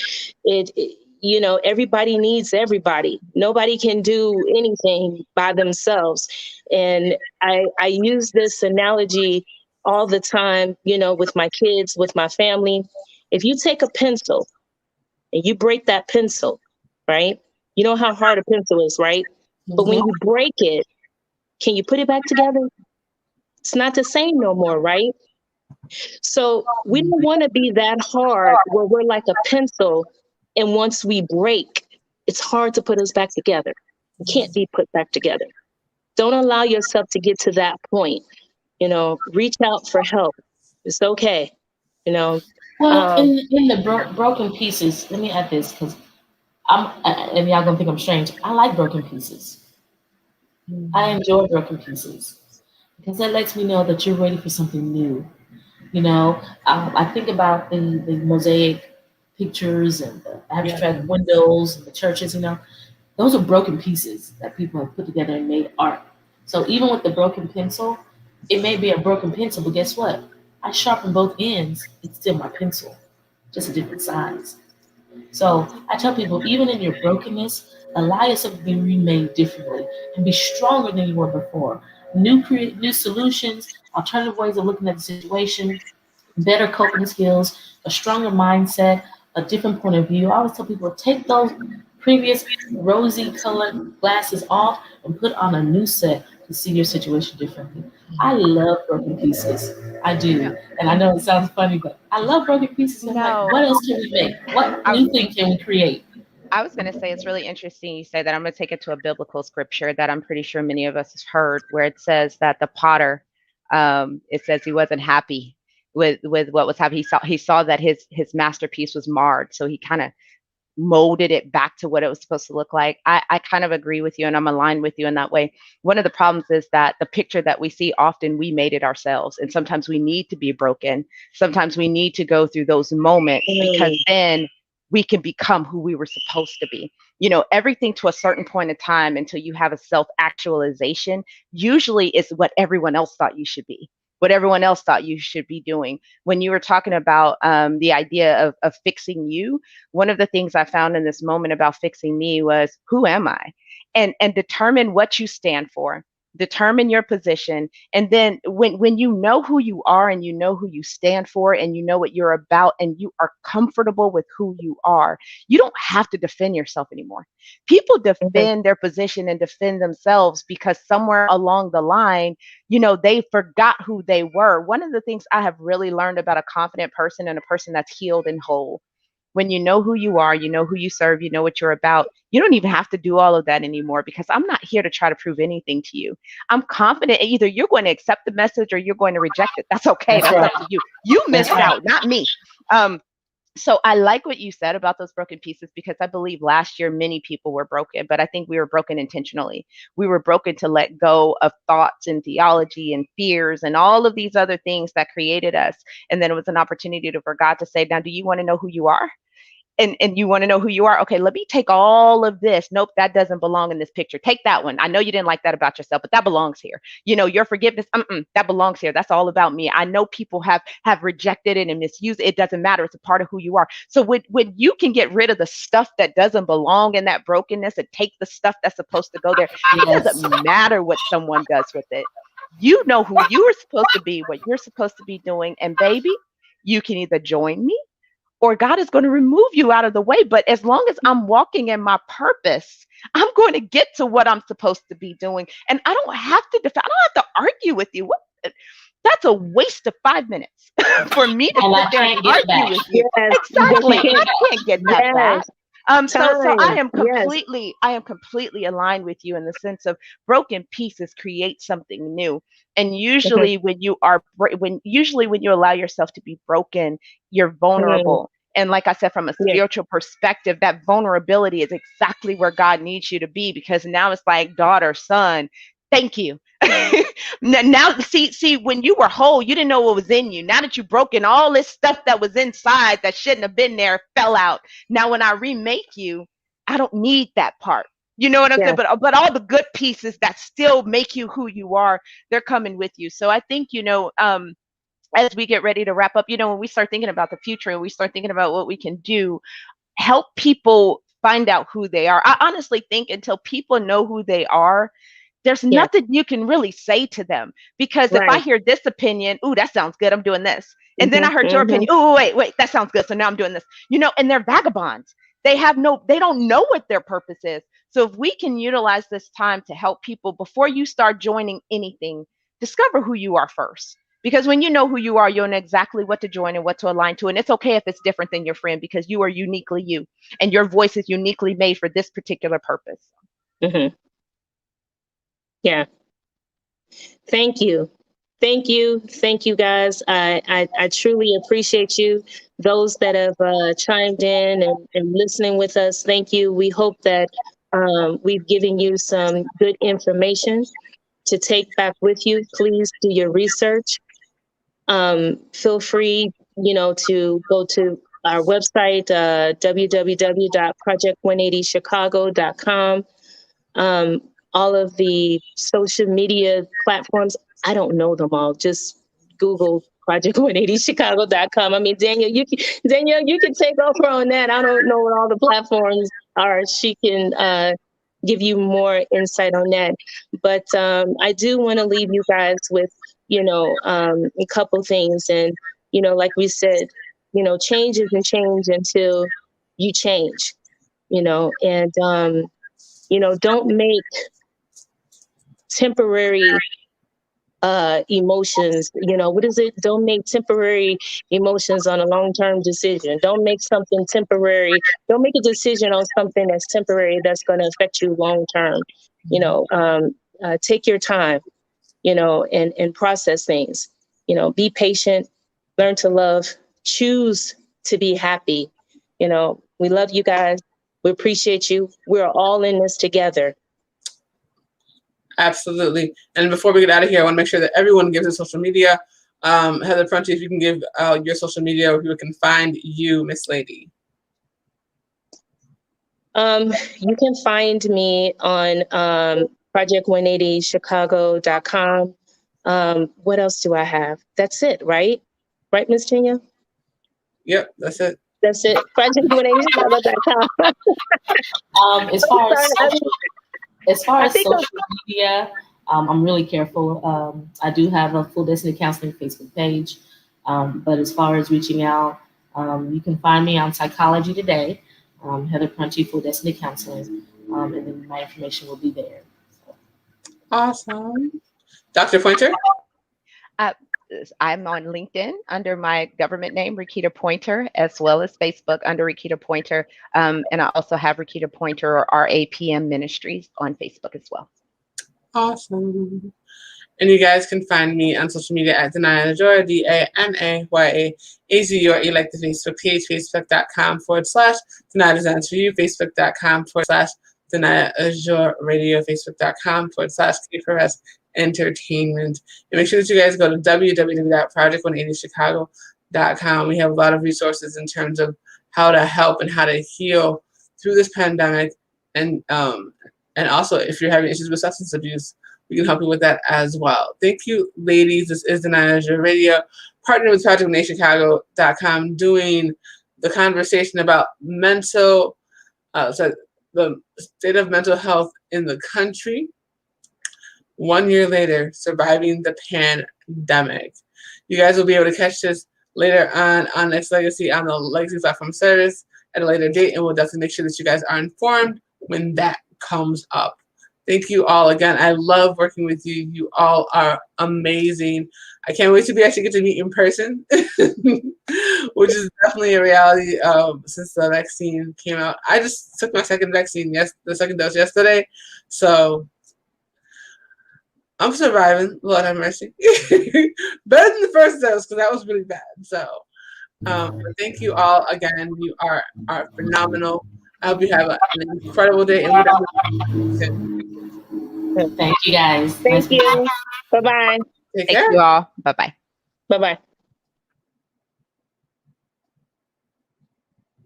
everybody needs everybody. Nobody can do anything by themselves. And I use this analogy all the time, with my kids, with my family. If you take a pencil and you break that pencil, right? You know how hard a pencil is, right? But when Mhm. you break it, can you put it back together? It's not the same no more, right? So we don't want to be that hard where we're like a pencil, and once we break, it's hard to put us back together. You can't be put back together. Don't allow yourself to get to that point. Reach out for help. It's okay. Well, Um, in the broken pieces, let me add this because and y'all gonna think I'm strange. I like broken pieces. I enjoy broken pieces because that lets me know that you're ready for something new. I think about the mosaic pictures and the abstract windows and the churches. Those are broken pieces that people have put together and made art. So even with the broken pencil, it may be a broken pencil, but guess what? I sharpen both ends. It's still my pencil, just a different size. So I tell people, even in your brokenness, allow yourself to be remade differently and be stronger than you were before. New solutions, alternative ways of looking at the situation, better coping skills, a stronger mindset, a different point of view. I always tell people, take those previous rosy colored glasses off and put on a new set to see your situation differently. I love broken pieces. I do. And I know it sounds funny, but I love broken pieces. I'm like, No, what else can we make? What new thing can we create? I was going to say it's really interesting you say that. I'm going to take it to a biblical scripture that I'm pretty sure many of us have heard, where it says that the potter, it says he wasn't happy with what was happening. He saw that his masterpiece was marred, so he kind of molded it back to what it was supposed to look like. I kind of agree with you, and I'm aligned with you in that way. One of the problems is that the picture that we see, often we made it ourselves, and sometimes we need to be broken. Sometimes we need to go through those moments because then we can become who we were supposed to be. Everything to a certain point in time until you have a self-actualization usually is what everyone else thought you should be, what everyone else thought you should be doing. When you were talking about the idea of fixing you, one of the things I found in this moment about fixing me was, who am I? And determine what you stand for, determine your position. And then when you know who you are and you know who you stand for and you know what you're about and you are comfortable with who you are, you don't have to defend yourself anymore. People defend their position and defend themselves because somewhere along the line, they forgot who they were. One of the things I have really learned about a confident person and a person that's healed and whole, when you know who you are, you know who you serve, you know what you're about, you don't even have to do all of that anymore because I'm not here to try to prove anything to you. I'm confident either you're going to accept the message or you're going to reject it. That's okay. That's up to you. You missed out, not me. So I like what you said about those broken pieces because I believe last year many people were broken, but I think we were broken intentionally. We were broken to let go of thoughts and theology and fears and all of these other things that created us. And then it was an opportunity for God to say, now, do you want to know who you are? And you want to know who you are? Okay, let me take all of this. Nope, that doesn't belong in this picture. Take that one. I know you didn't like that about yourself, but that belongs here. Your forgiveness, that belongs here. That's all about me. I know people have rejected it and misused it. It doesn't matter. It's a part of who you are. So when you can get rid of the stuff that doesn't belong in that brokenness and take the stuff that's supposed to go there, it doesn't matter what someone does with it. You know who you are supposed to be, what you're supposed to be doing. And baby, you can either join me or God is going to remove you out of the way. But as long as I'm walking in my purpose, I'm going to get to what I'm supposed to be doing. And I don't have to I don't have to argue with you. That's a waste of 5 minutes for me to sit there and argue with you. Yes, Exactly. I can't get that back. So I am Yes. completely aligned with you in the sense of broken pieces create something new. And usually when you allow yourself to be broken, you're vulnerable. And like I said, from a spiritual perspective, that vulnerability is exactly where God needs you to be, because now it's like, daughter, son, thank you. Now, see, when you were whole, you didn't know what was in you. Now that you've broken, all this stuff that was inside that shouldn't have been there fell out. Now, when I remake you, I don't need that part. You know what I'm saying? But all the good pieces that still make you who you are, they're coming with you. So I think, as we get ready to wrap up, when we start thinking about the future and we start thinking about what we can do, help people find out who they are. I honestly think until people know who they are, there's nothing you can really say to them, because if I hear this opinion, ooh, that sounds good, I'm doing this. And then I heard your opinion, ooh, wait, that sounds good, so now I'm doing this. And they're vagabonds. They don't know what their purpose is. So if we can utilize this time to help people before you start joining anything, discover who you are first. Because when you know who you are, you'll know exactly what to join and what to align to. And it's okay if it's different than your friend, because you are uniquely you and your voice is uniquely made for this particular purpose. Mm-hmm. Yeah. Thank you. Thank you. Thank you, guys. I truly appreciate you. Those that have chimed in and listening with us, thank you. We hope that we've given you some good information to take back with you. Please do your research. Feel free, to go to our website, www.project180chicago.com. All of the social media platforms, I don't know them all. Just Google project180chicago.com. I mean, Danielle, you can take over on that. I don't know what all the platforms are. She can give you more insight on that. But I do want to leave you guys with, a couple things. And, like we said, change isn't change until you change, and, don't make temporary emotions. What is it? Don't make temporary emotions on a long-term decision. Don't make something temporary. Don't make a decision on something that's temporary that's going to affect you long-term. Take your time, and process things. Be patient, learn to love, choose to be happy. We love you guys. We appreciate you. We're all in this together. Absolutely. And before we get out of here, I want to make sure that everyone gives their social media. Heather Prunty, if you can give your social media where people can find you, Miss Lady. You can find me on project180chicago.com. What else do I have? That's it, right? Right, Miss Tanya? Yep, that's it. That's it. Project180chicago.com. As far as social media, I'm really careful. I do have a Full Destiny Counseling Facebook page, but as far as reaching out, you can find me on Psychology Today, Heather Prunty, Full Destiny Counseling, and then my information will be there. So. Awesome. Dr. Pointer? I'm on LinkedIn under my government name, Rakita Pointer, as well as Facebook under Rakita Pointer. And I also have Rakita Pointer or RAPM Ministries on Facebook as well. Awesome. And you guys can find me on social media at Danaya Azure, DANAYAAZURE, like the Facebook page, facebook.com/Danaya Designs for You, facebook.com/Danaya Azure Radio, facebook.com/K4S Entertainment. And make sure that you guys go to www.project180chicago.com. We have a lot of resources in terms of how to help and how to heal through this pandemic. And also, if you're having issues with substance abuse, we can help you with that as well. Thank you, ladies. This is Danaya Azure Radio, partnered with project180chicago.com, doing the conversation about the state of mental health in the country. 1 year later, surviving the pandemic. You guys will be able to catch this later on Next Legacy on the Legacy Platform Service at a later date, and we'll definitely make sure that you guys are informed when that comes up. Thank you all again. I love working with you. You all are amazing. I can't wait to actually get to meet in person, which is definitely a reality since the vaccine came out. I just took my second vaccine, the second dose yesterday, so I'm surviving. Lord have mercy. Better than the first dose, because that was really bad. So, thank you all again. You are phenomenal. I hope you have an incredible day. And thank you, guys. Thank you. Bye-bye. Take care. Thank you all. Bye-bye. Bye-bye.